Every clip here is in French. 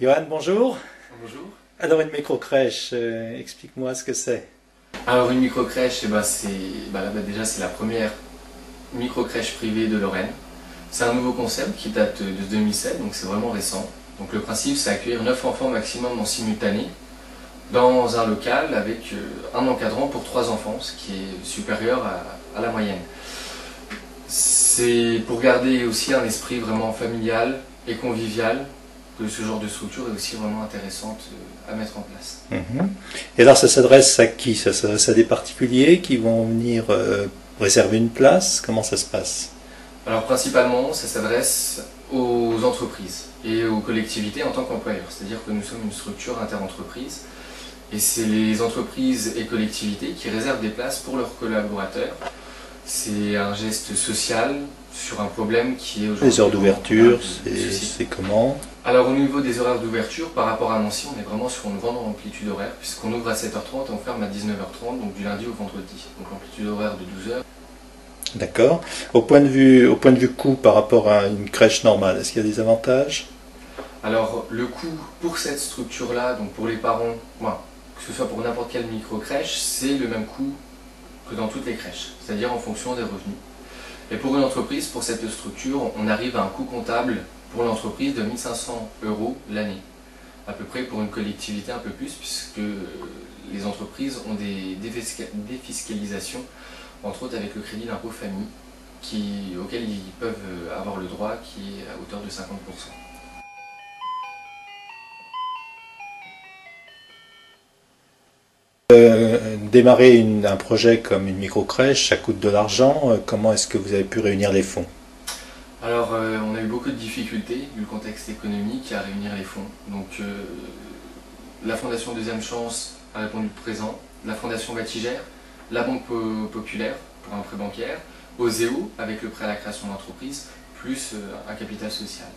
Johan, bonjour. Bonjour. Alors une microcrèche, explique-moi ce que c'est. Alors une microcrèche, déjà c'est la première microcrèche privée de Lorraine. C'est un nouveau concept qui date de 2007, donc c'est vraiment récent. Donc le principe c'est accueillir 9 enfants maximum en simultané dans un local avec un encadrant pour 3 enfants, ce qui est supérieur à la moyenne. C'est pour garder aussi un esprit vraiment familial et convivial que ce genre de structure est aussi vraiment intéressante à mettre en place. Mhm. Et alors ça s'adresse à qui? Ça s'adresse à des particuliers qui vont venir réserver une place? Comment ça se passe? Alors principalement, ça s'adresse aux entreprises et aux collectivités en tant qu'employeurs. C'est-à-dire que nous sommes une structure interentreprise et c'est les entreprises et collectivités qui réservent des places pour leurs collaborateurs. C'est un geste social sur un problème qui est aujourd'hui Les heures d'ouverture, de société. c'est comment? Alors au niveau des horaires d'ouverture, par rapport à Nancy, on est vraiment sur une grande amplitude horaire puisqu'on ouvre à 7h30 et on ferme à 19h30, donc du lundi au vendredi. Donc l'amplitude horaire de 12 heures. D'accord. Au point de vue coût par rapport à une crèche normale, est-ce qu'il y a des avantages? Alors le coût pour cette structure-là, donc pour les parents, que ce soit pour n'importe quelle micro-crèche, c'est le même coût que dans toutes les crèches, c'est-à-dire en fonction des revenus. Et pour une entreprise, pour cette structure, on arrive à un coût comptable pour l'entreprise de 1 500 € l'année. À peu près pour une collectivité un peu plus, puisque les entreprises ont des défiscalisations, entre autres avec le crédit d'impôt famille, auquel ils peuvent avoir le droit, qui est à hauteur de 50%. Démarrer un projet comme une microcrèche, ça coûte de l'argent. Comment est-ce que vous avez pu réunir les fonds? Alors, on a eu beaucoup de difficultés, vu le contexte économique, à réunir les fonds. Donc, la Fondation Deuxième Chance a répondu présent, la Fondation Batigère, la Banque Populaire pour un prêt bancaire, Oseo avec le prêt à la création d'entreprise, plus un capital social.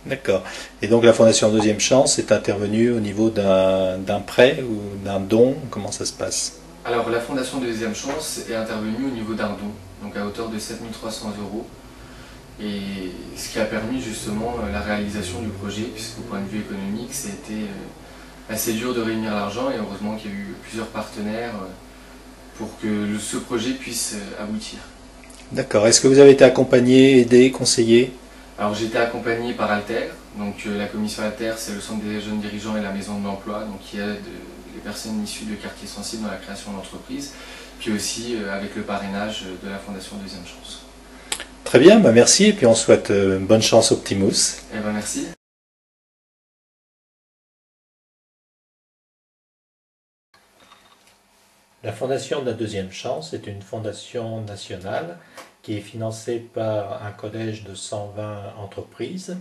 D'accord. Et donc la Fondation Deuxième Chance est intervenue au niveau d'un prêt ou d'un don? Comment ça se passe? Alors, la Fondation Deuxième Chance est intervenue au niveau d'un don, donc à hauteur de 7 300 €. Et ce qui a permis justement la réalisation du projet, puisqu'au point de vue économique, c'était assez dur de réunir l'argent et heureusement qu'il y a eu plusieurs partenaires pour que ce projet puisse aboutir. D'accord. Est-ce que vous avez été accompagné, aidé, conseillé? Alors j'ai été accompagné par Alter, donc la commission Alter c'est le centre des jeunes dirigeants et la maison de l'emploi, donc qui aide les personnes issues de quartiers sensibles dans la création d'entreprises, puis aussi avec le parrainage de la Fondation Deuxième Chance. Très bien, bah merci et puis on souhaite bonne chance Optimus. Eh ben merci. La Fondation de la Deuxième Chance est une fondation nationale qui est financée par un collège de 120 entreprises.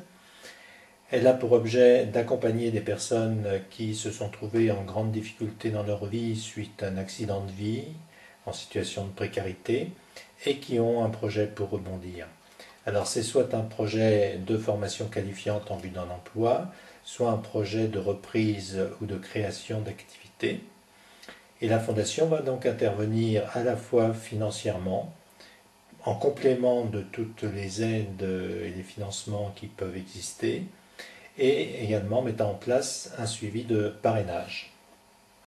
Elle a pour objet d'accompagner des personnes qui se sont trouvées en grande difficulté dans leur vie suite à un accident de vie, en situation de précarité, et qui ont un projet pour rebondir. Alors c'est soit un projet de formation qualifiante en vue d'un emploi, soit un projet de reprise ou de création d'activité. Et la Fondation va donc intervenir à la fois financièrement, en complément de toutes les aides et les financements qui peuvent exister, et également mettant en place un suivi de parrainage.